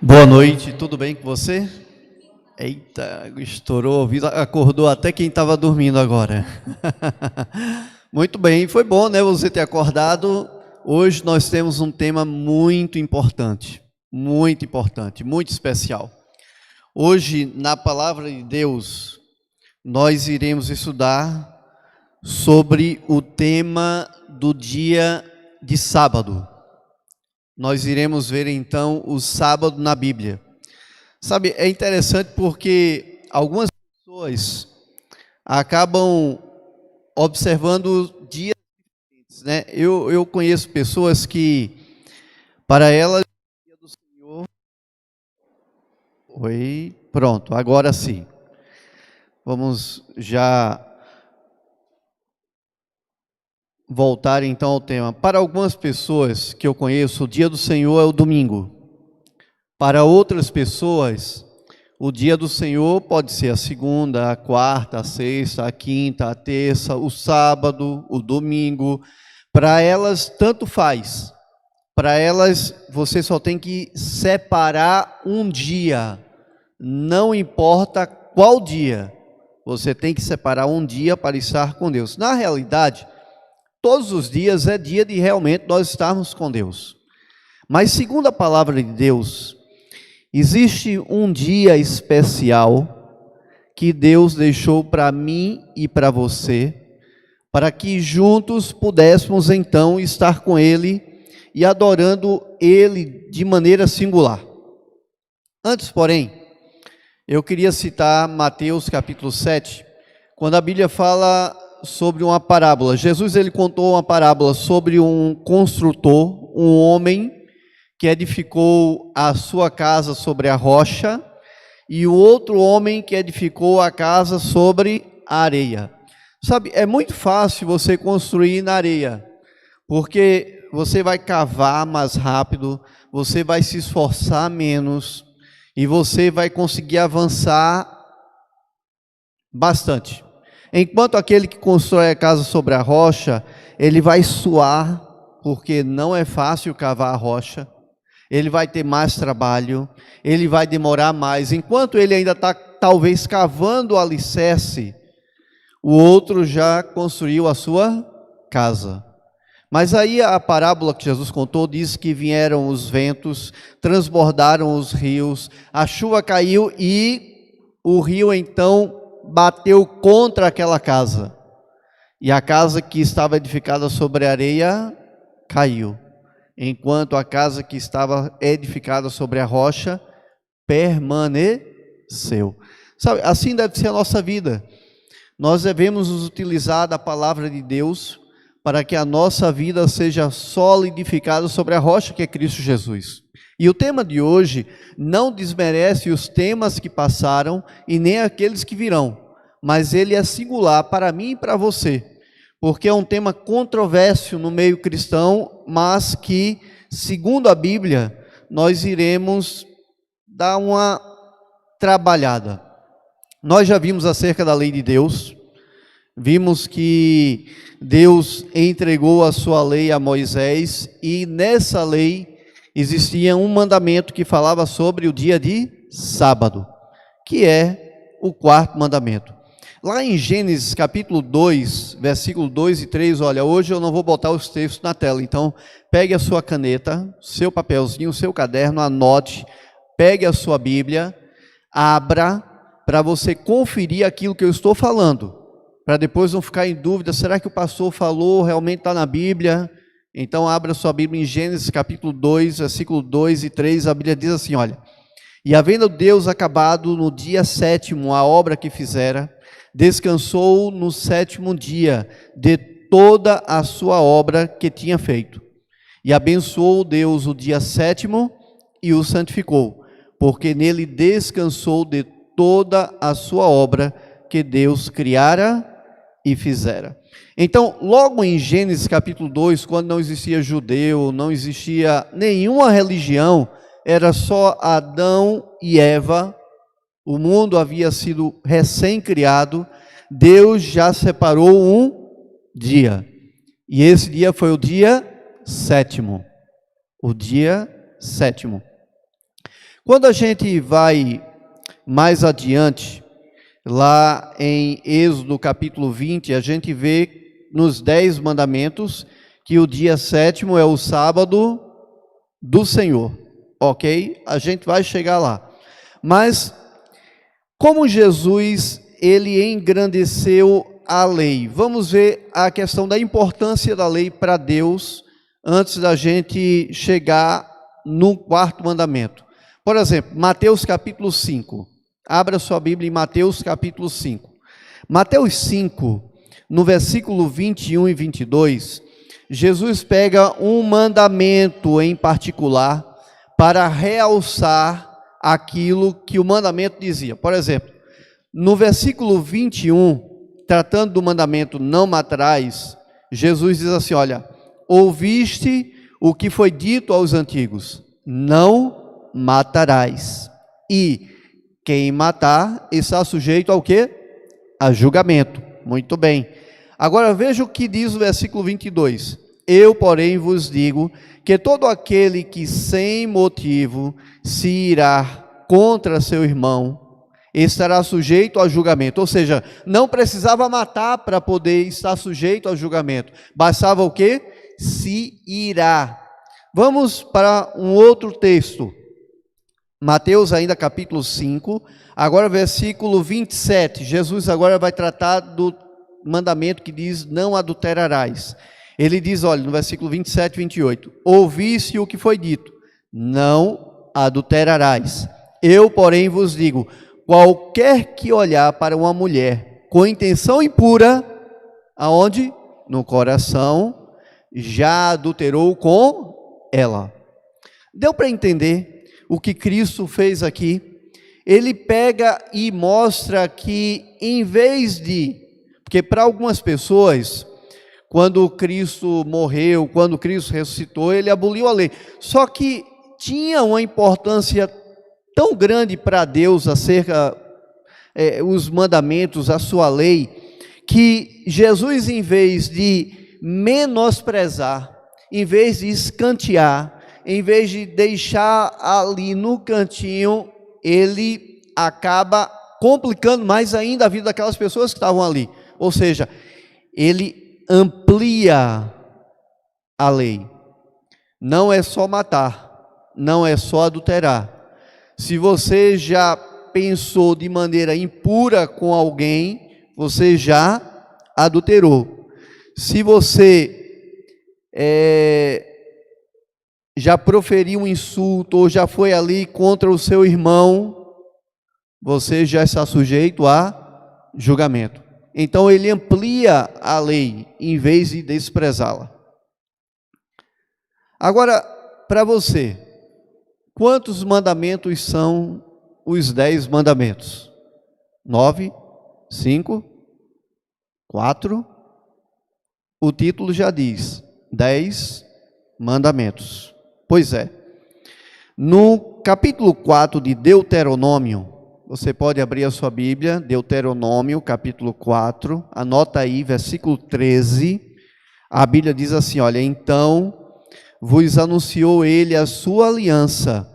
Boa noite, tudo bem com você? Eita, estourou o ouvido, acordou até quem estava dormindo agora. Muito bem, foi bom, né, você ter acordado. Hoje nós temos um tema muito importante, muito especial. Hoje, na Palavra de Deus, nós iremos estudar sobre o tema do dia de sábado. Nós iremos ver então o sábado na Bíblia. Sabe, é interessante porque algumas pessoas acabam observando dias diferentes, né? Eu conheço pessoas que, para elas, o dia do Senhor... Oi, pronto, agora sim. Vamos já voltar então ao tema. Para algumas pessoas que eu conheço, o dia do Senhor é o domingo. Para outras pessoas, o dia do Senhor pode ser a segunda, a quarta, a sexta, a quinta, a terça, o sábado, o domingo. Para elas, tanto faz. Para elas, você só tem que separar um dia. Não importa qual dia. Você tem que separar um dia para estar com Deus. Na realidade, todos os dias é dia de realmente nós estarmos com Deus. Mas segundo a palavra de Deus, existe um dia especial que Deus deixou para mim e para você, para que juntos pudéssemos então estar com Ele e adorando Ele de maneira singular. Antes, porém, eu queria citar Mateus capítulo 7, quando a Bíblia fala sobre uma parábola. Jesus ele contou uma parábola sobre um construtor, um homem que edificou a sua casa sobre a rocha, e o outro homem que edificou a casa sobre a areia. Sabe, é muito fácil você construir na areia, porque você vai cavar mais rápido, você vai se esforçar menos, e você vai conseguir avançar bastante. Enquanto aquele que constrói a casa sobre a rocha, ele vai suar, porque não é fácil cavar a rocha, ele vai ter mais trabalho, ele vai demorar mais. Enquanto ele ainda está talvez cavando o alicerce, o outro já construiu a sua casa. Mas aí a parábola que Jesus contou diz que vieram os ventos, transbordaram os rios, a chuva caiu e o rio então bateu contra aquela casa. E a casa que estava edificada sobre a areia caiu, enquanto a casa que estava edificada sobre a rocha permaneceu. Sabe, assim deve ser a nossa vida. Nós devemos nos utilizar da palavra de Deus para que a nossa vida seja solidificada sobre a rocha que é Cristo Jesus. E o tema de hoje não desmerece os temas que passaram e nem aqueles que virão, mas ele é singular para mim e para você, porque é um tema controverso no meio cristão, mas que, segundo a Bíblia, nós iremos dar uma trabalhada. Nós já vimos acerca da lei de Deus, vimos que Deus entregou a sua lei a Moisés, e nessa lei existia um mandamento que falava sobre o dia de sábado, que é o quarto mandamento. Lá em Gênesis capítulo 2, versículo 2 e 3, olha, hoje eu não vou botar os textos na tela, então pegue a sua caneta, seu papelzinho, seu caderno, anote, pegue a sua Bíblia, abra para você conferir aquilo que eu estou falando, para depois não ficar em dúvida, será que o pastor falou, realmente está na Bíblia? Então abra sua Bíblia em Gênesis capítulo 2, versículo 2 e 3, a Bíblia diz assim, olha, e havendo Deus acabado no dia 7º a obra que fizera, descansou no 7º dia de toda a sua obra que tinha feito. E abençoou Deus o dia 7º e o santificou, porque nele descansou de toda a sua obra que Deus criara e fizera. Então, logo em Gênesis capítulo 2, quando não existia judeu, não existia nenhuma religião, era só Adão e Eva, o mundo havia sido recém-criado, Deus já separou um dia. E esse dia foi o dia sétimo. O dia sétimo. Quando a gente vai mais adiante, lá em Êxodo capítulo 20, a gente vê nos 10 mandamentos que o dia sétimo é o sábado do Senhor, ok? A gente vai chegar lá. Mas, como Jesus, ele engrandeceu a lei, vamos ver a questão da importância da lei para Deus, antes da gente chegar no quarto mandamento. Por exemplo, Mateus capítulo 5. Abra sua Bíblia em Mateus capítulo 5. Mateus 5, no versículo 21 e 22, Jesus pega um mandamento em particular para realçar aquilo que o mandamento dizia. Por exemplo, no versículo 21, tratando do mandamento não matarás, Jesus diz assim, olha, ouviste o que foi dito aos antigos, não matarás. E quem matar está sujeito ao quê? A julgamento. Muito bem. Agora veja o que diz o versículo 22. Eu, porém, vos digo que todo aquele que sem motivo se irá contra seu irmão, estará sujeito a julgamento. Ou seja, não precisava matar para poder estar sujeito a julgamento. Bastava o quê? Se irá. Vamos para um outro texto. Mateus ainda capítulo 5, agora versículo 27, Jesus agora vai tratar do mandamento que diz, não adulterarás. Ele diz, olha, no versículo 27 e 28, ouviste o que foi dito, não adulterarás. Eu, porém, vos digo, qualquer que olhar para uma mulher com intenção impura, aonde? No coração, já adulterou com ela. Deu para entender o que Cristo fez aqui? Ele pega e mostra que em vez de, porque para algumas pessoas, quando Cristo morreu, quando Cristo ressuscitou, ele aboliu a lei. Só que tinha uma importância tão grande para Deus acerca os mandamentos, a sua lei, que Jesus, em vez de menosprezar, em vez de escantear, em vez de deixar ali no cantinho, ele acaba complicando mais ainda a vida daquelas pessoas que estavam ali. Ou seja, ele amplia a lei. Não é só matar, não é só adulterar. Se você já pensou de maneira impura com alguém, você já adulterou. Se você já proferiu um insulto ou já foi ali contra o seu irmão, você já está sujeito a julgamento. Então ele amplia a lei em vez de desprezá-la. Agora, para você, quantos mandamentos são os 10 mandamentos? 9, 5, 4. O título já diz, 10 mandamentos. Pois é, no capítulo 4 de Deuteronômio, você pode abrir a sua Bíblia, Deuteronômio, capítulo 4, anota aí, versículo 13, a Bíblia diz assim, olha, então vos anunciou ele a sua aliança,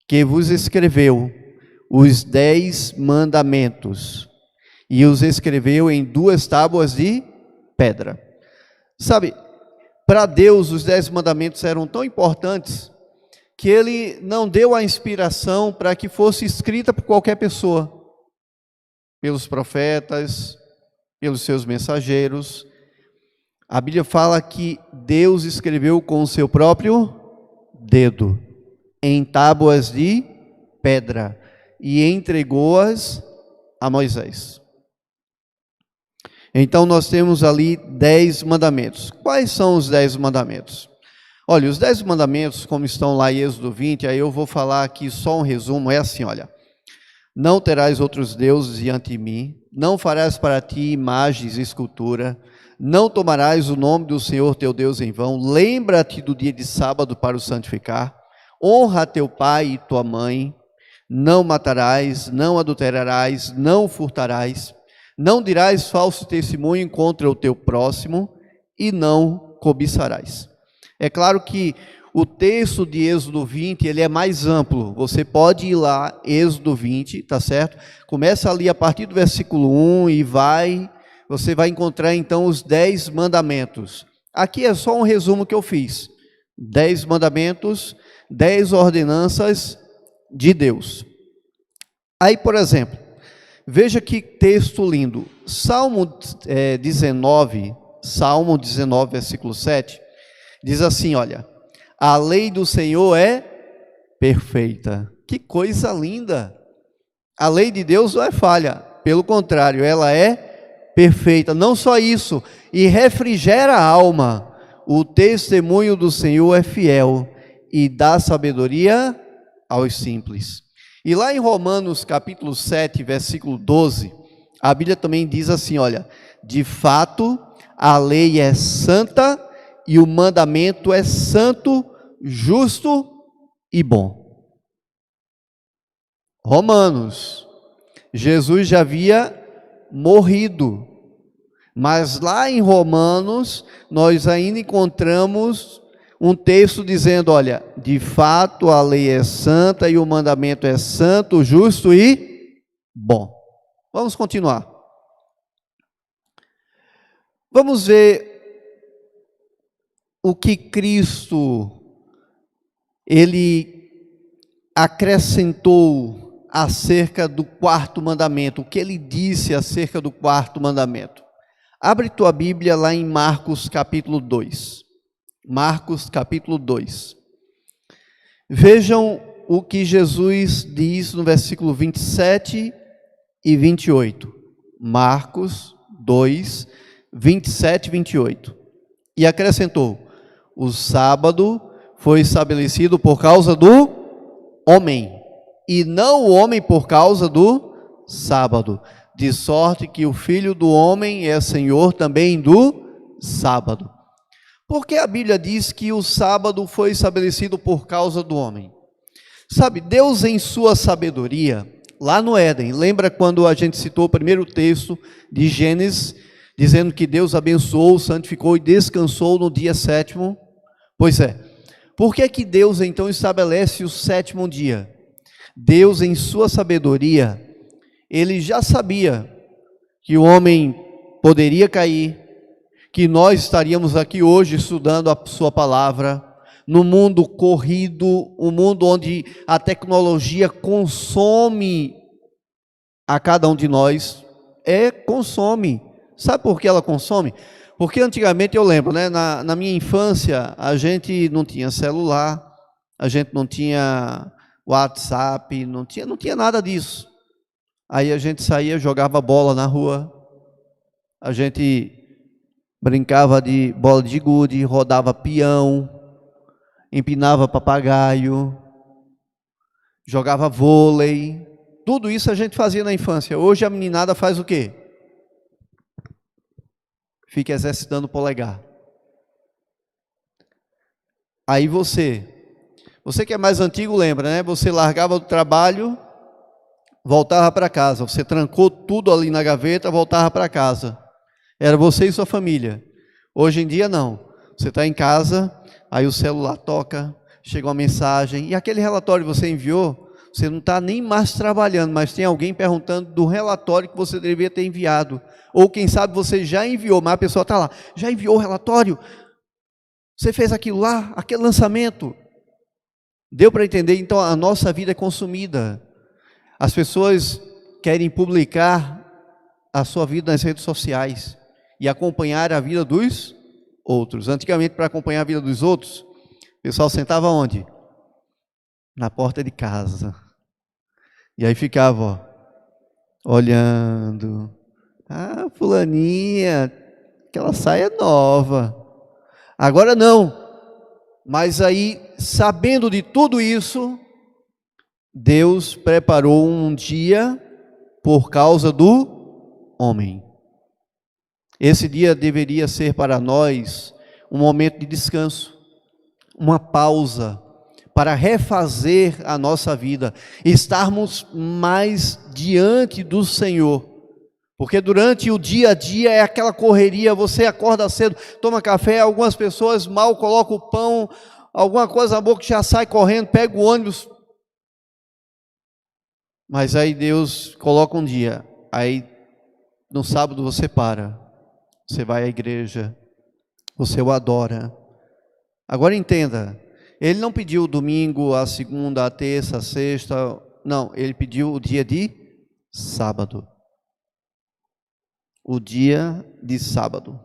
que vos escreveu os 10 mandamentos, e os escreveu em 2 tábuas de pedra. Sabe, para Deus, os 10 mandamentos eram tão importantes que ele não deu a inspiração para que fosse escrita por qualquer pessoa, pelos profetas, pelos seus mensageiros. A Bíblia fala que Deus escreveu com o seu próprio dedo, em tábuas de pedra, e entregou-as a Moisés. Então nós temos ali 10 mandamentos. Quais são os 10 mandamentos? Olha, os 10 mandamentos, como estão lá em Êxodo 20, aí eu vou falar aqui só um resumo, é assim, olha. Não terás outros deuses diante de mim, não farás para ti imagens e escultura, não tomarás o nome do Senhor teu Deus em vão, lembra-te do dia de sábado para o santificar, honra teu pai e tua mãe, não matarás, não adulterarás, não furtarás, Não dirás falso testemunho contra o teu próximo e não cobiçarás. É claro que o texto de Êxodo 20, ele é mais amplo. Você pode ir lá, Êxodo 20, tá certo? Começa ali a partir do versículo 1 e você vai encontrar então os 10 mandamentos. Aqui é só um resumo que eu fiz. 10 mandamentos, 10 ordenanças de Deus. Aí, por exemplo, veja que texto lindo. Salmo 19, versículo 7, diz assim, olha: a lei do Senhor é perfeita. Que coisa linda! A lei de Deus não é falha, pelo contrário, ela é perfeita. Não só isso, e refrigera a alma. O testemunho do Senhor é fiel e dá sabedoria aos simples. E lá em Romanos capítulo 7, versículo 12, a Bíblia também diz assim, olha: de fato, a lei é santa e o mandamento é santo, justo e bom. Romanos, Jesus já havia morrido, mas lá em Romanos, nós ainda encontramos um texto dizendo, olha, de fato a lei é santa e o mandamento é santo, justo e bom. Vamos continuar. Vamos ver o que Cristo, ele acrescentou acerca do quarto mandamento, o que ele disse acerca do quarto mandamento. Abre tua Bíblia lá em Marcos capítulo 2. Marcos capítulo 2. Vejam o que Jesus diz no versículo 27 e 28. Marcos 2, 27 e 28. E acrescentou: o sábado foi estabelecido por causa do homem, e não o homem por causa do sábado, de sorte que o Filho do homem é Senhor também do sábado. Por que a Bíblia diz que o sábado foi estabelecido por causa do homem? Sabe, Deus em sua sabedoria, lá no Éden, lembra quando a gente citou o primeiro texto de Gênesis, dizendo que Deus abençoou, santificou e descansou no dia sétimo? Pois é. Por que Deus então estabelece o sétimo dia? Deus em sua sabedoria, ele já sabia que o homem poderia cair, que nós estaríamos aqui hoje estudando a sua palavra, no mundo corrido, um mundo onde a tecnologia consome a cada um de nós, consome. Sabe por que ela consome? Porque antigamente eu lembro, né, na minha infância, a gente não tinha celular, a gente não tinha WhatsApp, não tinha nada disso. Aí a gente saía, jogava bola na rua, a gente brincava de bola de gude, rodava peão, empinava papagaio, jogava vôlei. Tudo isso a gente fazia na infância. Hoje a meninada faz o quê? Fica exercitando o polegar. Aí você que é mais antigo lembra, né? Você largava do trabalho, voltava para casa. Você trancou tudo ali na gaveta, voltava para casa. Era você e sua família. Hoje em dia não. Você está em casa, aí o celular toca, chega uma mensagem, e aquele relatório que você enviou, você não está nem mais trabalhando, mas tem alguém perguntando do relatório que você deveria ter enviado. Ou quem sabe você já enviou, mas a pessoa está lá, já enviou o relatório? Você fez aquilo lá, aquele lançamento? Deu para entender? Então a nossa vida é consumida. As pessoas querem publicar a sua vida nas redes sociais e acompanhar a vida dos outros. Antigamente, para acompanhar a vida dos outros, o pessoal sentava onde? Na porta de casa. E aí ficava, ó, olhando. Ah, fulaninha, aquela saia nova. Agora não. Mas aí, sabendo de tudo isso, Deus preparou um dia por causa do homem. Esse dia deveria ser para nós um momento de descanso, uma pausa, para refazer a nossa vida, estarmos mais diante do Senhor, Porque durante o dia a dia é aquela correria, você acorda cedo, toma café, algumas pessoas mal colocam o pão, alguma coisa na boca, já sai correndo, pega o ônibus. Mas aí Deus coloca um dia, aí no sábado você para, você vai à igreja, você o adora. Agora entenda, ele não pediu o domingo, a segunda, a terça, a sexta, não, ele pediu o dia de sábado. O dia de sábado.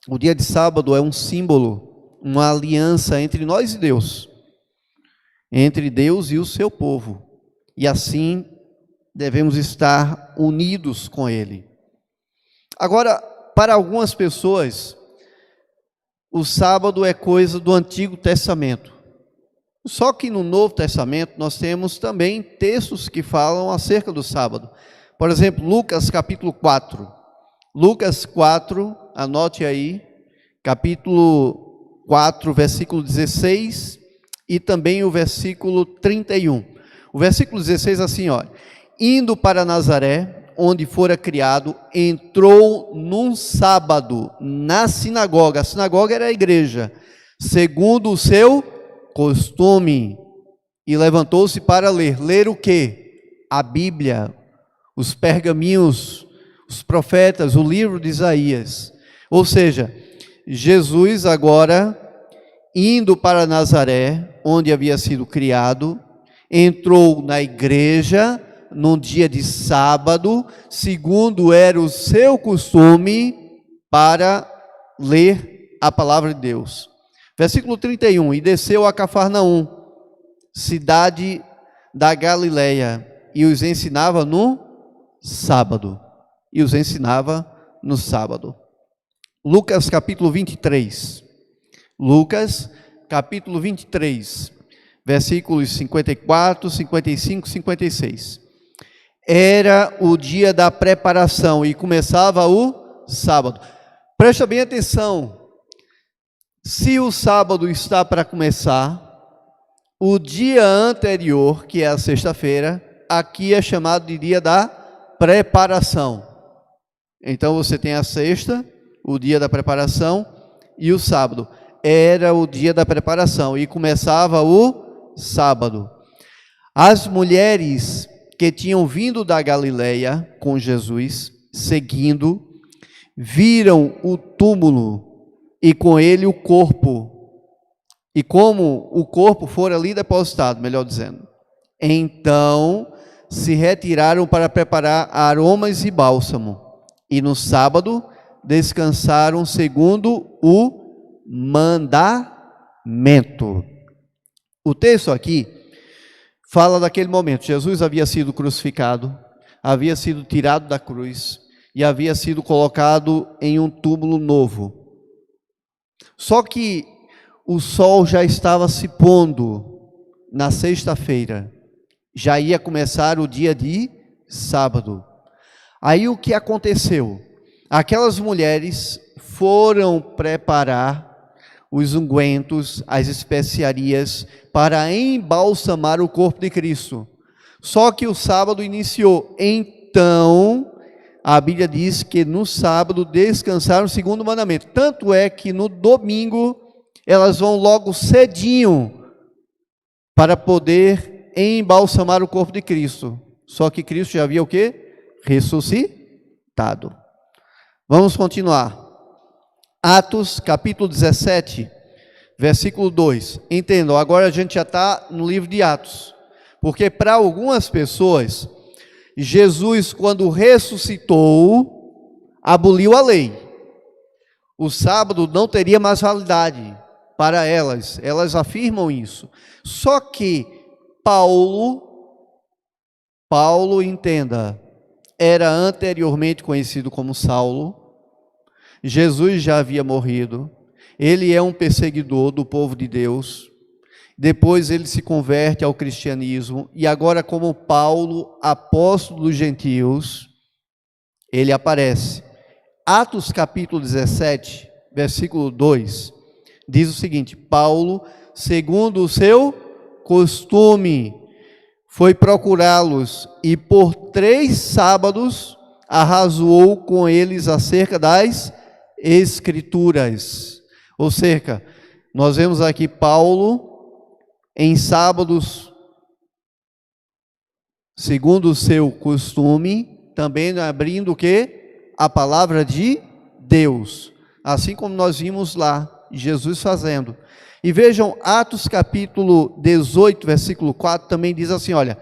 O dia de sábado é um símbolo, uma aliança entre nós e Deus, entre Deus e o seu povo, e assim devemos estar unidos com Ele. Agora, para algumas pessoas, o sábado é coisa do Antigo Testamento. Só que no Novo Testamento nós temos também textos que falam acerca do sábado. Por exemplo, Lucas capítulo 4. Lucas 4, anote aí, capítulo 4, versículo 16 e também o versículo 31. O versículo 16 assim, olha: indo para Nazaré, onde fora criado, entrou num sábado na sinagoga. A sinagoga era a igreja, segundo o seu costume, e levantou-se para ler. Ler o quê? A Bíblia, os pergaminhos, os profetas, o livro de Isaías. Ou seja, Jesus agora, indo para Nazaré, onde havia sido criado, entrou na igreja num dia de sábado, segundo era o seu costume, para ler a palavra de Deus. Versículo 31, e desceu a Cafarnaum, cidade da Galileia, e os ensinava no sábado. Lucas capítulo 23. Lucas capítulo 23, versículos 54, 55, 56. Era o dia da preparação e começava o sábado. Presta bem atenção. Se o sábado está para começar, o dia anterior, que é a sexta-feira, aqui é chamado de dia da preparação. Então você tem a sexta, o dia da preparação, e o sábado. Era o dia da preparação e começava o sábado. As mulheres que tinham vindo da Galileia com Jesus, seguindo, viram o túmulo e com ele o corpo, e como o corpo fora ali depositado, melhor dizendo. Então se retiraram para preparar aromas e bálsamo, e no sábado descansaram segundo o mandamento. O texto aqui fala daquele momento. Jesus havia sido crucificado, havia sido tirado da cruz e havia sido colocado em um túmulo novo. Só que o sol já estava se pondo na sexta-feira, já ia começar o dia de sábado. Aí o que aconteceu? Aquelas mulheres foram preparar os ungüentos, as especiarias, para embalsamar o corpo de Cristo. Só que o sábado iniciou. Então, a Bíblia diz que no sábado descansaram segundo o mandamento. Tanto é que no domingo, elas vão logo cedinho para poder embalsamar o corpo de Cristo. Só que Cristo já havia o quê? Ressuscitado. Vamos continuar. Atos capítulo 17, versículo 2. Entendam, agora a gente já está no livro de Atos. Porque para algumas pessoas, Jesus, quando ressuscitou, aboliu a lei. O sábado não teria mais validade para elas. Elas afirmam isso. Só que Paulo, entenda, era anteriormente conhecido como Saulo. Jesus já havia morrido, ele é um perseguidor do povo de Deus, depois ele se converte ao cristianismo, e agora como Paulo, apóstolo dos gentios, ele aparece. Atos capítulo 17, versículo 2, diz o seguinte: Paulo, segundo o seu costume, foi procurá-los, e por 3 sábados arrazoou com eles acerca das Escrituras. Ou seja, nós vemos aqui Paulo em sábados, segundo o seu costume, também abrindo o quê? A palavra de Deus. Assim como nós vimos lá, Jesus fazendo. E vejam, Atos capítulo 18, versículo 4, também diz assim, olha,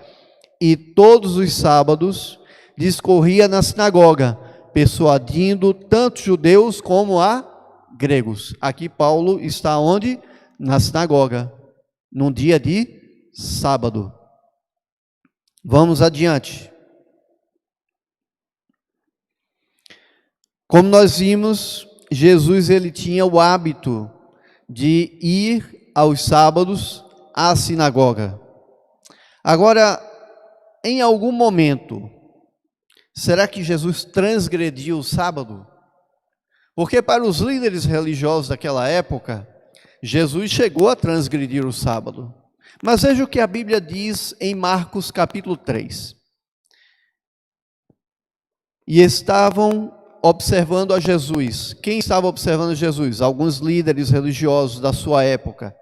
e todos os sábados discorria na sinagoga, persuadindo tanto judeus como a gregos. Aqui Paulo está onde? Na sinagoga, num dia de sábado. Vamos adiante. Como nós vimos, Jesus ele tinha o hábito de ir aos sábados à sinagoga. Agora, em algum momento, será que Jesus transgrediu o sábado? Porque para os líderes religiosos daquela época, Jesus chegou a transgredir o sábado. Mas veja o que a Bíblia diz em Marcos capítulo 3. E estavam observando a Jesus. Quem estava observando Jesus? Alguns líderes religiosos da sua época,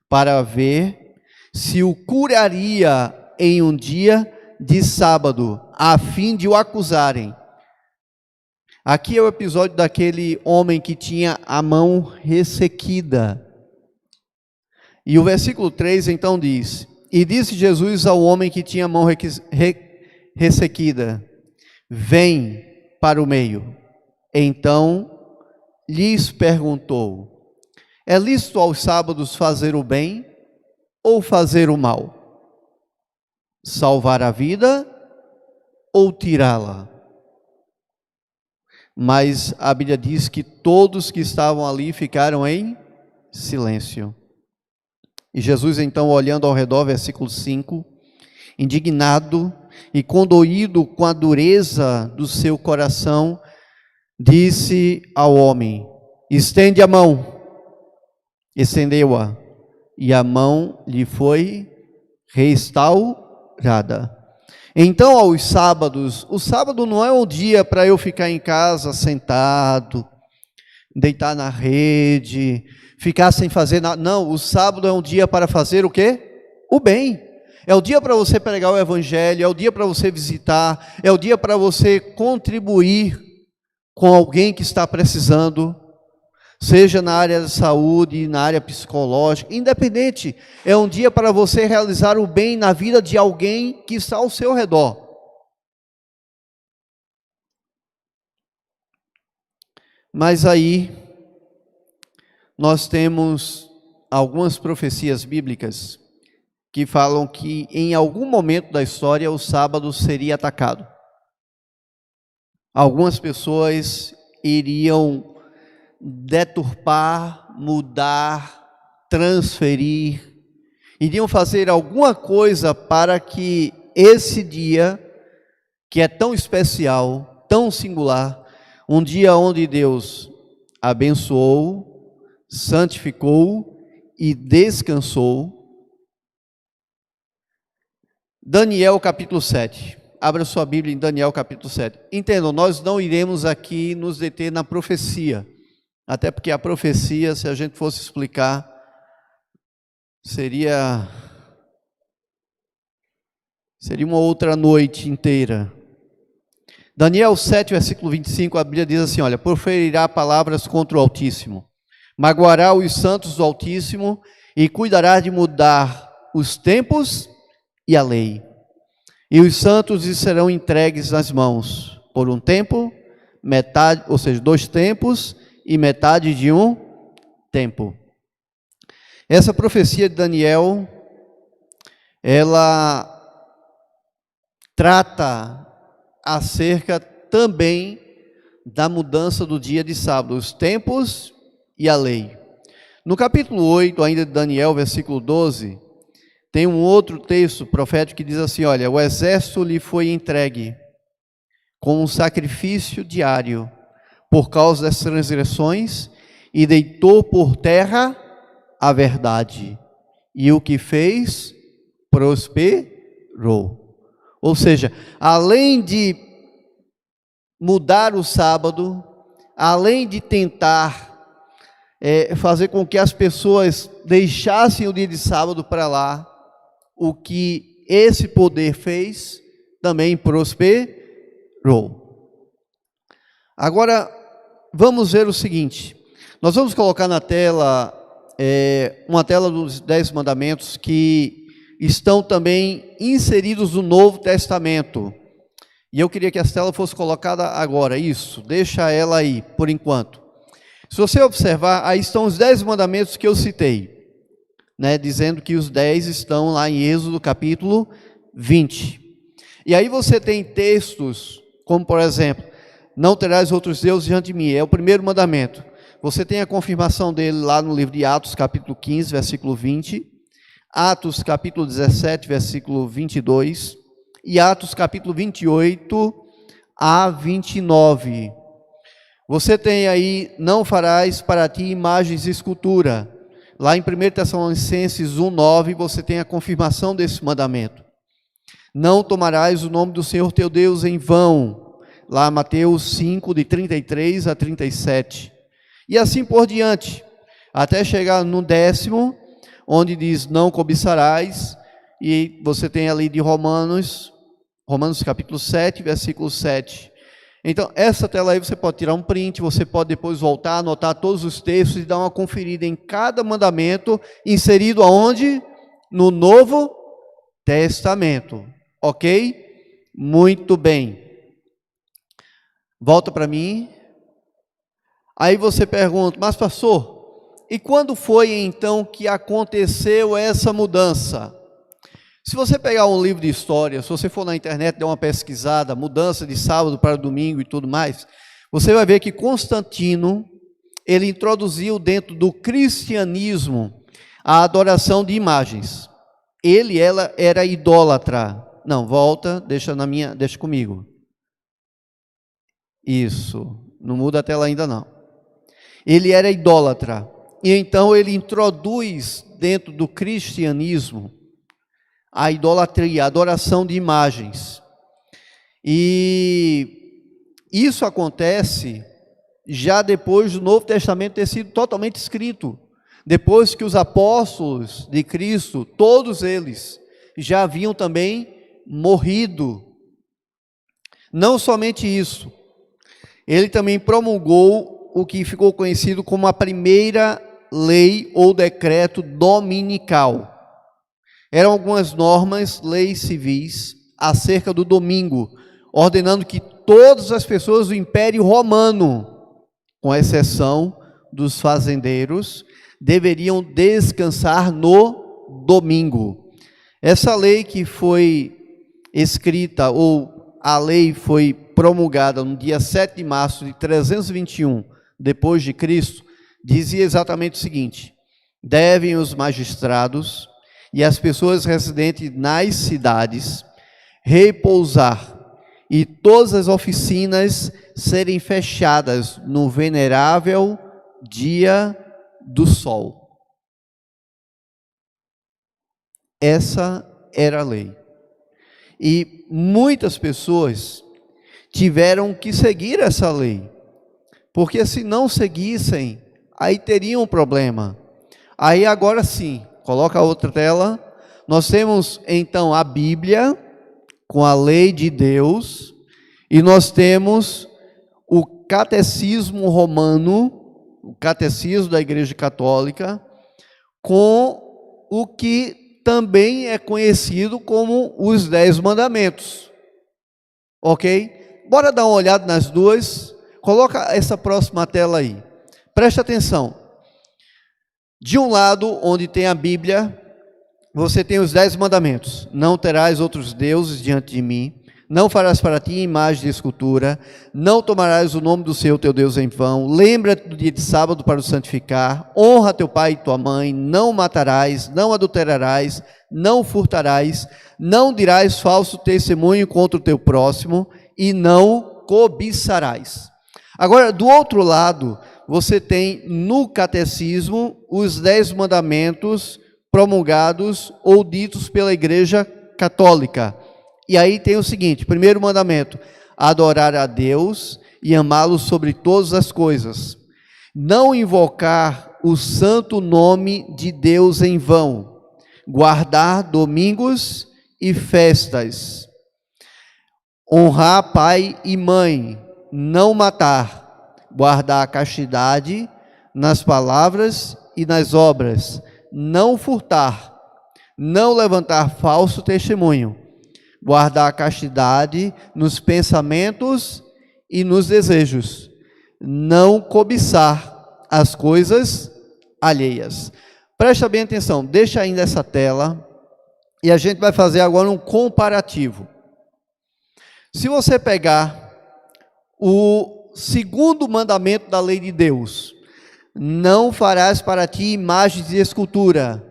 para ver se o curaria em um dia de sábado, a fim de o acusarem. Aqui é o episódio daquele homem que tinha a mão ressequida. E o versículo 3 então diz: e disse Jesus ao homem que tinha a mão ressequida: vem para o meio. Então lhes perguntou: é lícito aos sábados fazer o bem ou fazer o mal? Salvar a vida ou tirá-la? Mas a Bíblia diz que todos que estavam ali ficaram em silêncio. E Jesus então, olhando ao redor, versículo 5, indignado e condoído com a dureza do seu coração, disse ao homem: estende a mão. Estendeu-a, e a mão lhe foi restaurada. Então, aos sábados, o sábado não é um dia para eu ficar em casa sentado, deitar na rede, ficar sem fazer nada. Não, o sábado é um dia para fazer o quê? O bem. É o dia para você pregar o evangelho, é o dia para você visitar, é o dia para você contribuir com alguém que está precisando, seja na área da saúde, na área psicológica, independente, é um dia para você realizar o bem na vida de alguém que está ao seu redor. Mas aí, nós temos algumas profecias bíblicas que falam que em algum momento da história o sábado seria atacado. Algumas pessoas iriam deturpar, mudar, transferir, iriam fazer alguma coisa para que esse dia, que é tão especial, tão singular, um dia onde Deus abençoou, santificou e descansou. Daniel capítulo 7. Abra sua Bíblia em Daniel capítulo 7. Entendam, nós não iremos aqui nos deter na profecia. Até porque a profecia, se a gente fosse explicar, seria uma outra noite inteira. Daniel 7, versículo 25, a Bíblia diz assim, olha, proferirá palavras contra o Altíssimo, magoará os santos do Altíssimo e cuidará de mudar os tempos e a lei. E os santos lhe serão entregues nas mãos, por um tempo, metade, ou seja, 2 tempos e metade de um tempo. Essa profecia de Daniel, ela trata acerca também da mudança do dia de sábado, os tempos e a lei. No capítulo 8, ainda de Daniel, versículo 12, tem um outro texto profético que diz assim, olha, o exército lhe foi entregue como um sacrifício diário por causa das transgressões e deitou por terra a verdade. E o que fez, prosperou. Ou seja, além de mudar o sábado, além de tentar fazer com que as pessoas deixassem o dia de sábado para lá, o que esse poder fez, também prosperou. Agora, vamos ver o seguinte, nós vamos colocar na tela, uma tela dos 10 mandamentos que estão também inseridos no Novo Testamento, e eu queria que essa tela fosse colocada agora, isso, deixa ela aí, por enquanto. Se você observar, aí estão os 10 mandamentos que eu citei, né, dizendo que os 10 estão lá em Êxodo capítulo 20. E aí você tem textos, como por exemplo, não terás outros deuses diante de mim, é o primeiro mandamento. Você tem a confirmação dele lá no livro de Atos capítulo 15, versículo 20, Atos capítulo 17, versículo 22, e Atos capítulo 28 a 29. Você tem aí, não farás para ti imagens de escultura. Lá em 1 Tessalonicenses 1,9, você tem a confirmação desse mandamento. Não tomarás o nome do Senhor teu Deus em vão. Lá Mateus 5, de 33 a 37. E assim por diante, até chegar no 10º, onde diz, não cobiçarás, e você tem ali de Romanos capítulo 7, versículo 7. Então, essa tela aí você pode tirar um print, você pode depois voltar, anotar todos os textos e dar uma conferida em cada mandamento, inserido aonde? No Novo Testamento, ok? Muito bem. Volta para mim. Aí você pergunta, mas pastor, e quando foi então que aconteceu essa mudança? Se você pegar um livro de história, se você for na internet, der uma pesquisada, mudança de sábado para domingo e tudo mais, você vai ver que Constantino, ele introduziu dentro do cristianismo a adoração de imagens. Ela era idólatra. Não, volta, deixa comigo. Isso, não muda a tela ainda não. Ele era idólatra. E então ele introduz dentro do cristianismo a idolatria, a adoração de imagens. E isso acontece já depois do Novo Testamento ter sido totalmente escrito. Depois que os apóstolos de Cristo, todos eles, já haviam também morrido. Não somente isso, ele também promulgou o que ficou conhecido como a primeira lei ou decreto dominical. Eram algumas normas, leis civis, acerca do domingo, ordenando que todas as pessoas do Império Romano, com exceção dos fazendeiros, deveriam descansar no domingo. Essa lei que foi escrita, ou a lei foi promulgada no dia 7 de março de 321 depois de Cristo, dizia exatamente o seguinte: devem os magistrados e as pessoas residentes nas cidades repousar, e todas as oficinas serem fechadas no venerável dia do sol. Essa era a lei. E muitas pessoas tiveram que seguir essa lei, porque se não seguissem, aí teriam um problema. Aí agora sim, coloca a outra tela, nós temos então a Bíblia, com a lei de Deus, e nós temos o catecismo romano, o catecismo da Igreja Católica, com o que também é conhecido como os 10 mandamentos, ok? Bora dar uma olhada nas duas, coloca essa próxima tela aí, presta atenção. De um lado, onde tem a Bíblia, você tem os 10 mandamentos. Não terás outros deuses diante de mim, não farás para ti imagem de escultura, não tomarás o nome do Senhor teu Deus em vão, lembra-te do dia de sábado para o santificar, honra teu pai e tua mãe, não matarás, não adulterarás, não furtarás, não dirás falso testemunho contra o teu próximo e não cobiçarás. Agora, do outro lado, você tem no catecismo os 10 mandamentos promulgados ou ditos pela Igreja Católica. E aí tem o seguinte: primeiro mandamento, adorar a Deus e amá-lo sobre todas as coisas. Não invocar o santo nome de Deus em vão. Guardar domingos e festas. Honrar pai e mãe. Não matar. Guardar a castidade nas palavras e nas obras. Não furtar. Não levantar falso testemunho. Guardar a castidade nos pensamentos e nos desejos. Não cobiçar as coisas alheias. Presta bem atenção, deixa ainda essa tela e a gente vai fazer agora um comparativo. Se você pegar o segundo mandamento da lei de Deus, não farás para ti imagens de escultura.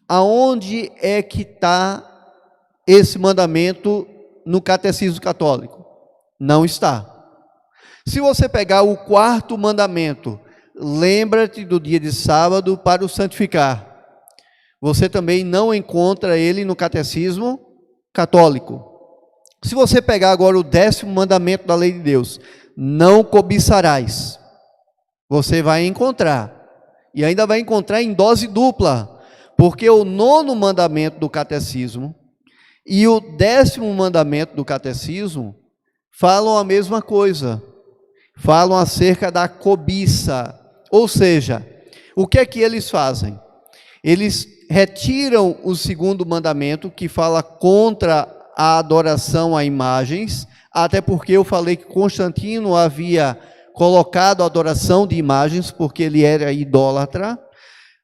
Aonde é que está esse mandamento no catecismo católico? Não está. Se você pegar o quarto mandamento, lembra-te do dia de sábado para o santificar. Você também não encontra ele no catecismo católico. Se você pegar agora o 10º mandamento da lei de Deus, não cobiçarás. Você vai encontrar. E ainda vai encontrar em dose dupla. Porque o 9º mandamento do catecismo e o 10º mandamento do catecismo falam a mesma coisa. Falam acerca da cobiça. Ou seja, o que é que eles fazem? Eles retiram o 2º mandamento, que fala contra a adoração a imagens, até porque eu falei que Constantino havia colocado a adoração de imagens, porque ele era idólatra.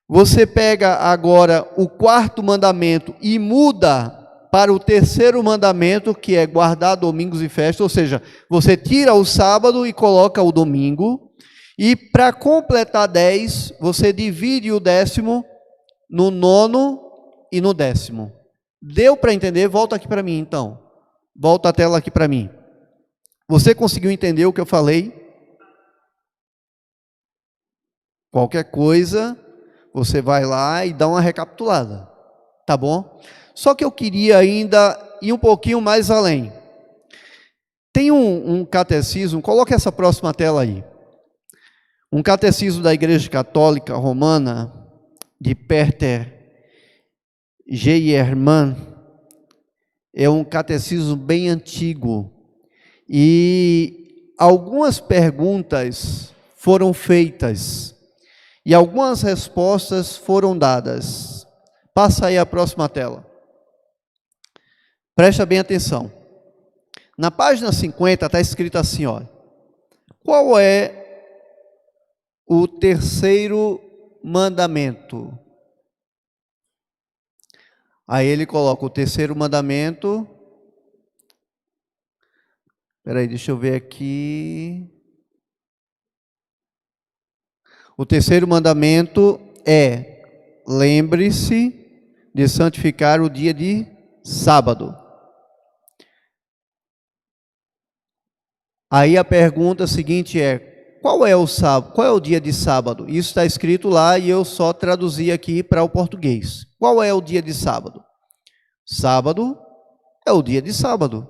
Você pega agora o 4º mandamento e muda para o 3º mandamento, que é guardar domingos e festas, ou seja, você tira o sábado e coloca o domingo, e para completar 10, você divide o 10º no 9º e no 10º. Deu para entender? Volta aqui para mim então. Volta a tela aqui para mim. Você conseguiu entender o que eu falei? Qualquer coisa, você vai lá e dá uma recapitulada, tá bom? Só que eu queria ainda ir um pouquinho mais além. Tem um catecismo, coloca essa próxima tela aí. Um catecismo da Igreja Católica Romana, de Peter Geiermann, é um catecismo bem antigo. E algumas perguntas foram feitas e algumas respostas foram dadas. Passa aí a próxima tela. Presta bem atenção. Na página 50 está escrito assim, ó. Qual é o 3º mandamento? Aí ele coloca o 3º mandamento. Espera aí, deixa eu ver aqui. O 3º mandamento é: lembre-se de santificar o dia de sábado. Aí a pergunta seguinte é: qual é o sábado? Qual é o dia de sábado? Isso está escrito lá e eu só traduzi aqui para o português. Qual é o dia de sábado? Sábado é o dia de sábado.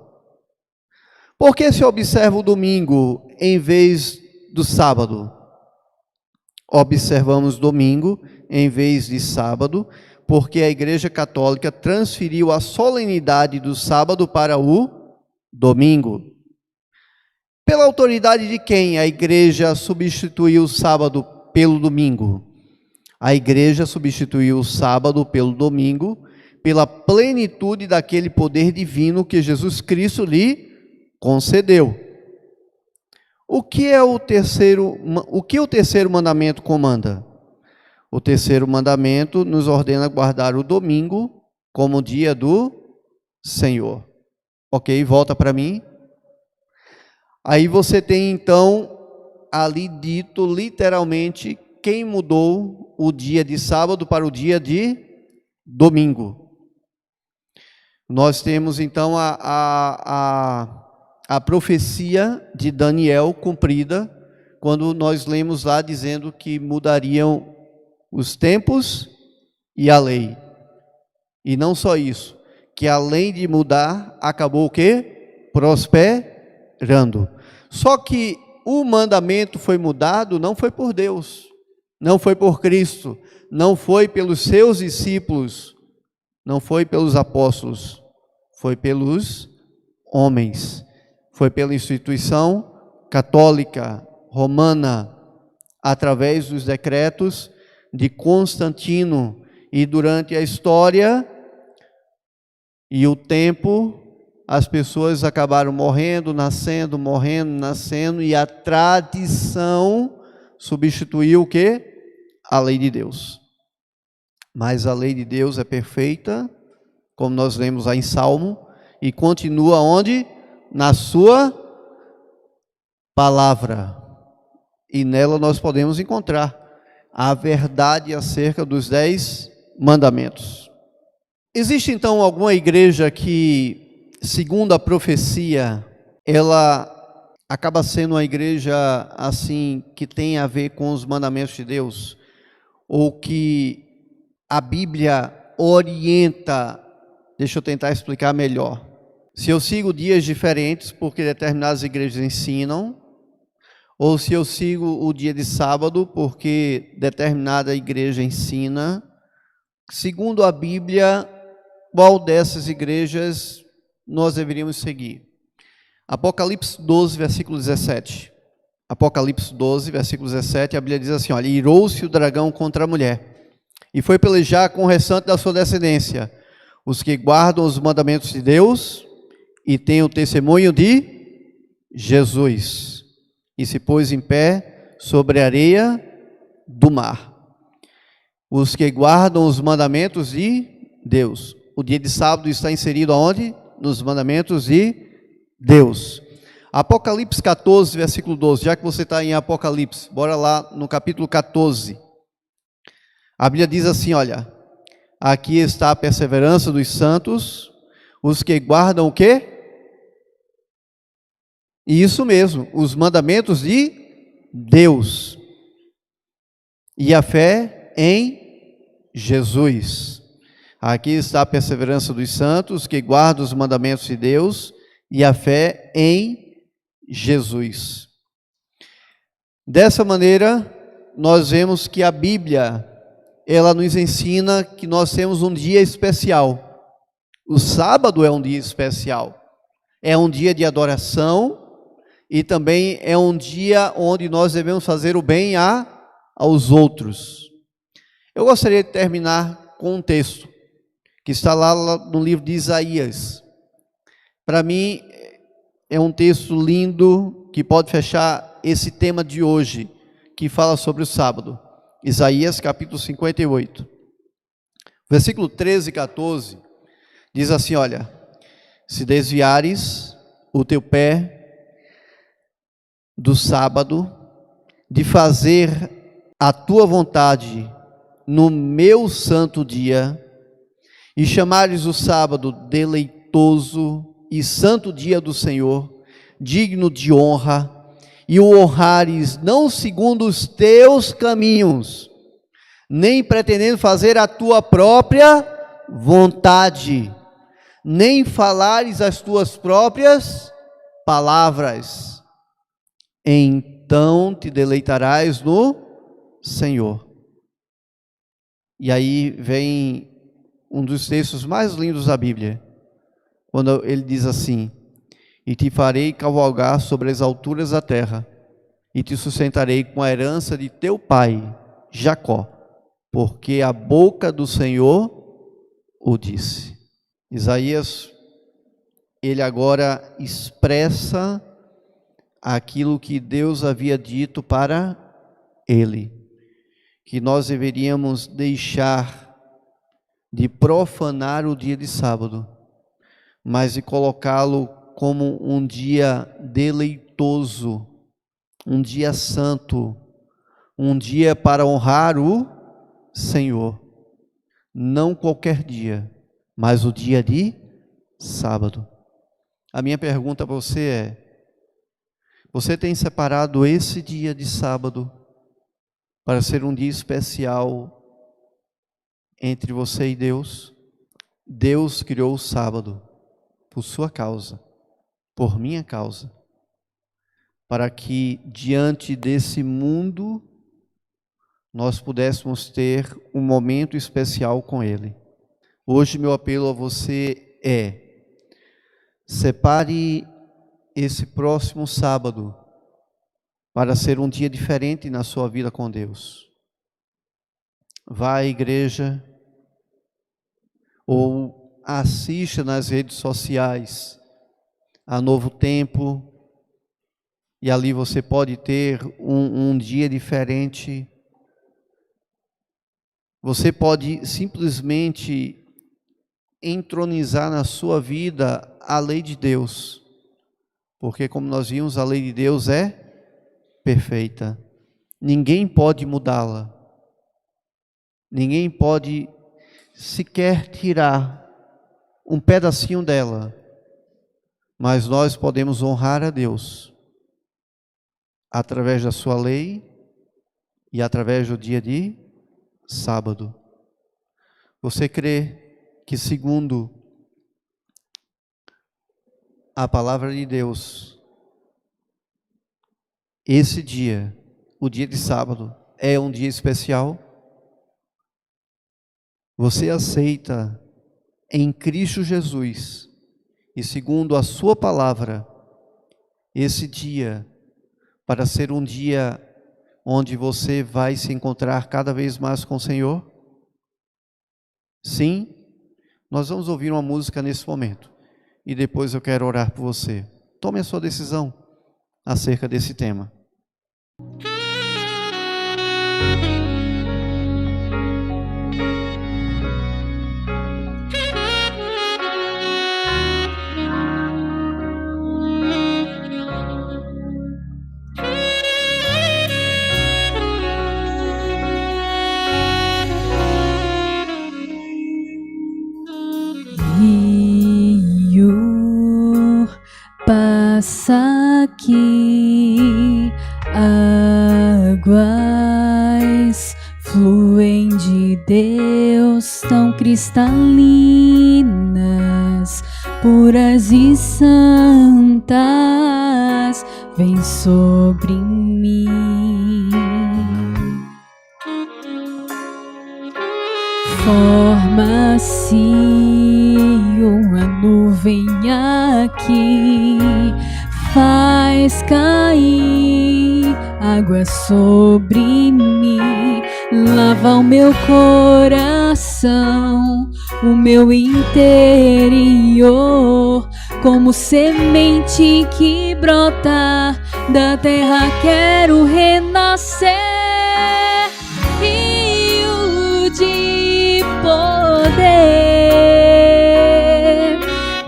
Por que se observa o domingo em vez do sábado? Observamos domingo em vez de sábado, porque a Igreja Católica transferiu a solenidade do sábado para o domingo. Pela autoridade de quem a Igreja substituiu o sábado pelo domingo? A Igreja substituiu o sábado pelo domingo, pela plenitude daquele poder divino que Jesus Cristo lhe concedeu. O que o terceiro mandamento comanda? O 3º mandamento nos ordena guardar o domingo como dia do Senhor. Ok? Volta para mim. Aí você tem então ali dito literalmente quem mudou o dia de sábado para o dia de domingo. Nós temos então a profecia de Daniel cumprida, quando nós lemos lá dizendo que mudariam os tempos e a lei. E não só isso, que além de mudar, acabou o quê? prosperando. Só que o mandamento foi mudado, não foi por Deus, não foi por Cristo, não foi pelos seus discípulos, não foi pelos apóstolos, foi pelos homens, foi pela instituição católica romana, através dos decretos de Constantino, e durante a história e o tempo, as pessoas acabaram morrendo, nascendo, e a tradição substituiu o quê? A lei de Deus. Mas a lei de Deus é perfeita, como nós lemos lá em Salmo, e continua onde? Na sua palavra. E nela nós podemos encontrar a verdade acerca dos 10 mandamentos. Existe então alguma igreja que, segundo a profecia, ela acaba sendo uma igreja assim, que tem a ver com os mandamentos de Deus, ou que a Bíblia orienta? Deixa eu tentar explicar melhor. Se eu sigo dias diferentes porque determinadas igrejas ensinam, ou se eu sigo o dia de sábado porque determinada igreja ensina, segundo a Bíblia, qual dessas igrejas nós deveríamos seguir? Apocalipse 12, versículo 17. Apocalipse 12, versículo 17, a Bíblia diz assim, olha, irou-se o dragão contra a mulher, e foi pelejar com o restante da sua descendência, os que guardam os mandamentos de Deus, e têm o testemunho de Jesus, e se pôs em pé sobre a areia do mar. Os que guardam os mandamentos de Deus. O dia de sábado está inserido aonde? Nos mandamentos de Deus. Apocalipse 14, versículo 12, já que você está em Apocalipse, bora lá no capítulo 14. A Bíblia diz assim, olha, aqui está a perseverança dos santos, os que guardam o quê? Isso mesmo, os mandamentos de Deus e a fé em Jesus. Aqui está a perseverança dos santos, que guardam os mandamentos de Deus e a fé em Jesus. Dessa maneira, nós vemos que a Bíblia, ela nos ensina que nós temos um dia especial. O sábado é um dia especial. É um dia de adoração e também é um dia onde nós devemos fazer o bem aos outros. Eu gostaria de terminar com um texto que está lá no livro de Isaías. Para mim, é um texto lindo que pode fechar esse tema de hoje, que fala sobre o sábado. Isaías capítulo 58. Versículo 13 e 14, diz assim, olha, se desviares o teu pé do sábado, de fazer a tua vontade no meu santo dia, e chamares o sábado deleitoso e santo dia do Senhor, digno de honra, e o honrares não segundo os teus caminhos, nem pretendendo fazer a tua própria vontade, nem falares as tuas próprias palavras, então te deleitarás no Senhor. E aí vem um dos textos mais lindos da Bíblia, quando ele diz assim, e te farei cavalgar sobre as alturas da terra, e te sustentarei com a herança de teu pai, Jacó, porque a boca do Senhor o disse. Isaías, ele agora expressa aquilo que Deus havia dito para ele, que nós deveríamos deixar de profanar o dia de sábado, mas de colocá-lo como um dia deleitoso, um dia santo, um dia para honrar o Senhor. Não qualquer dia, mas o dia de sábado. A minha pergunta para você é, você tem separado esse dia de sábado para ser um dia especial entre você e Deus? Deus criou o sábado por sua causa. por minha causa, para que diante desse mundo nós pudéssemos ter um momento especial com Ele. Hoje meu apelo a você é: separe esse próximo sábado para ser um dia diferente na sua vida com Deus. Vá à igreja ou assista nas redes sociais a Novo Tempo, e ali você pode ter um dia diferente. Você pode simplesmente entronizar na sua vida a lei de Deus, porque, como nós vimos, a lei de Deus é perfeita. Ninguém pode mudá-la. Ninguém pode sequer tirar um pedacinho dela. Mas nós podemos honrar a Deus através da sua lei e através do dia de sábado. Você crê que, segundo a palavra de Deus, esse dia, o dia de sábado, é um dia especial? Você aceita em Cristo Jesus, e segundo a sua palavra, esse dia para ser um dia onde você vai se encontrar cada vez mais com o Senhor? Sim? Nós vamos ouvir uma música nesse momento, e depois eu quero orar por você. Tome a sua decisão acerca desse tema. Rio passa aqui, águas fluem de Deus tão cristalinas, puras e santas, vem sobre mim. Forma-se uma nuvem aqui, faz cair água sobre mim, lava o meu coração, o meu interior, como semente que brota da terra quero renascer. Rio de poder,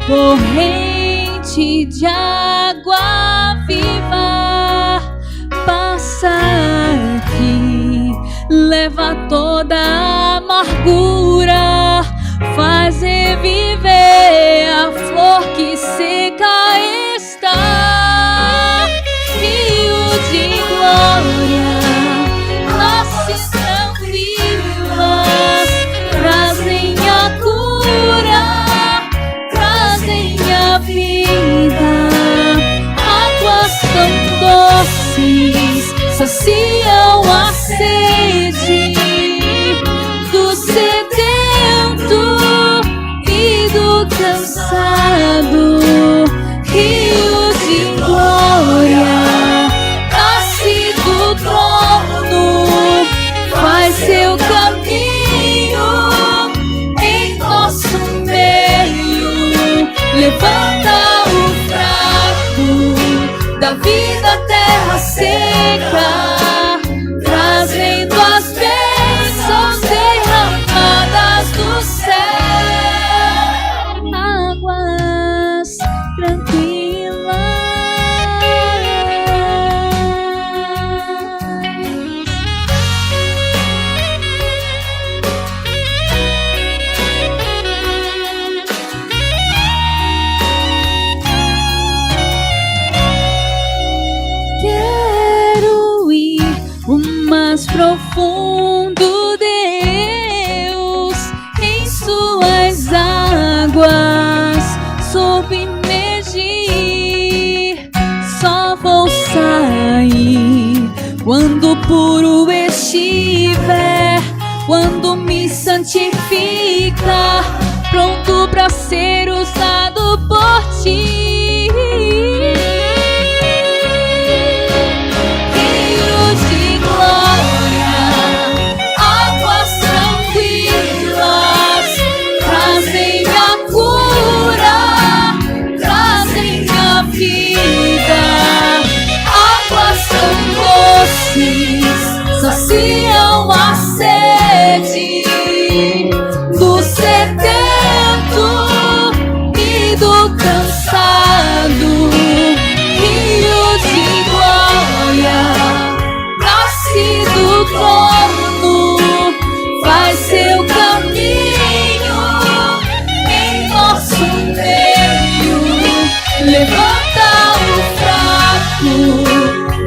corrente de água viva, passa aqui, leva toda a amargura, faz reviver a flor que seca está. Rio de glória, nasce tranquilas, trazem a cura, trazem a vida, águas tão doces saciam a sede do sedento e do cansado. Rio de glória, nasce do trono, faz seu caminho em nosso meio, levanta o fraco da vida, terra seca, trazendo as bênçãos derramadas do céu, águas tranquilas. Quero ir o mais profundo, Deus, em suas águas submergir, Quando puro estiver, quando me santifica, pronto para ser usado por ti. Rio de glória, águas tranquilas, trazem a cura, trazem a vida. Águas tão doces saciam a sede do sedento e do cansado. Rio de glória, nasce do trono, faz seu caminho em nosso meio. Levanta o fraco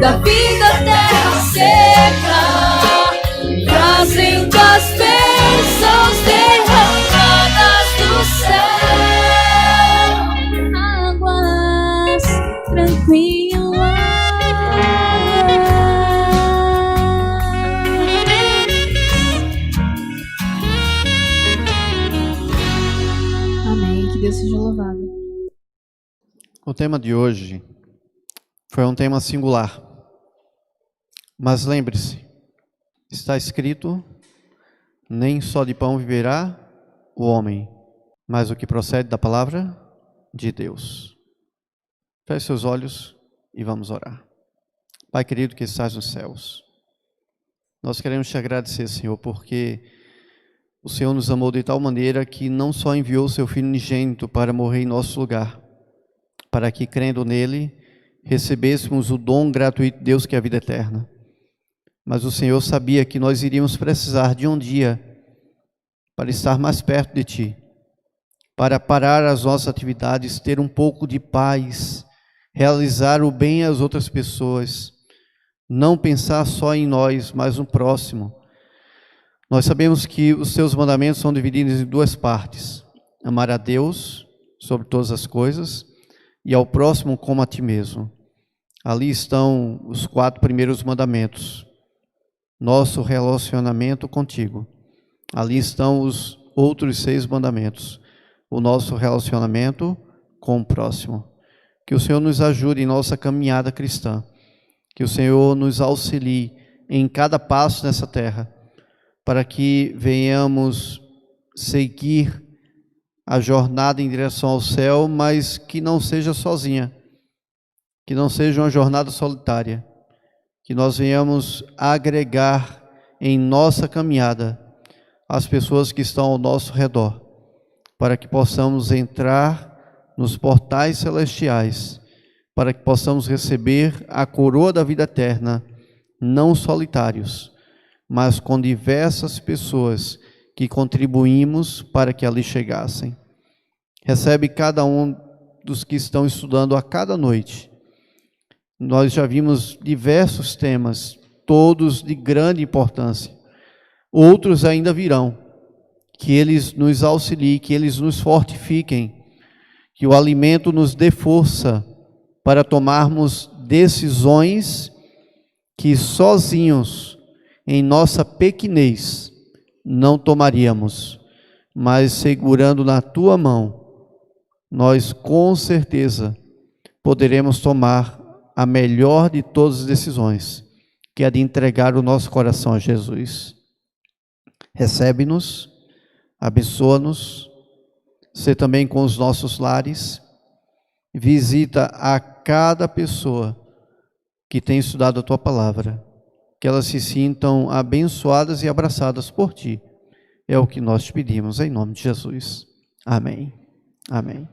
da vida terra seca, trazendo as bênçãos derramadas do céu. Águas tranquilas. Amém. Que Deus seja louvado. O tema de hoje foi um tema singular. Mas lembre-se, está escrito: nem só de pão viverá o homem, mas o que procede da palavra de Deus. Feche seus olhos e vamos orar. Pai querido que estás nos céus, nós queremos te agradecer, Senhor, porque o Senhor nos amou de tal maneira que não só enviou o seu Filho unigênito para morrer em nosso lugar, para que, crendo nele, recebêssemos o dom gratuito de Deus, que é a vida eterna. Mas o Senhor sabia que nós iríamos precisar de um dia para estar mais perto de Ti, para parar as nossas atividades, ter um pouco de paz, realizar o bem às outras pessoas, não pensar só em nós, mas no próximo. Nós sabemos que os Teus mandamentos são divididos em duas partes: amar a Deus sobre todas as coisas e ao próximo como a Ti mesmo. Ali estão os 4 primeiros mandamentos, nosso relacionamento contigo. Ali estão os outros 6 mandamentos, o nosso relacionamento com o próximo. Que o Senhor nos ajude em nossa caminhada cristã, que o Senhor nos auxilie em cada passo nessa terra, para que venhamos seguir a jornada em direção ao céu, mas que não seja sozinha, que não seja uma jornada solitária, que nós venhamos agregar em nossa caminhada as pessoas que estão ao nosso redor, para que possamos entrar nos portais celestiais, para que possamos receber a coroa da vida eterna, não solitários, mas com diversas pessoas que contribuímos para que ali chegassem. Recebe cada um dos que estão estudando a cada noite. Nós já vimos diversos temas, todos de grande importância. Outros ainda virão. Que eles nos auxiliem, que eles nos fortifiquem, que o alimento nos dê força para tomarmos decisões que sozinhos, em nossa pequenez, não tomaríamos, mas segurando na Tua mão, nós com certeza poderemos tomar a melhor de todas as decisões, que é de entregar o nosso coração a Jesus. Recebe-nos, abençoa-nos, sê também com os nossos lares, visita a cada pessoa que tem estudado a Tua palavra, que elas se sintam abençoadas e abraçadas por Ti. É o que nós te pedimos, em nome de Jesus. Amém. Amém.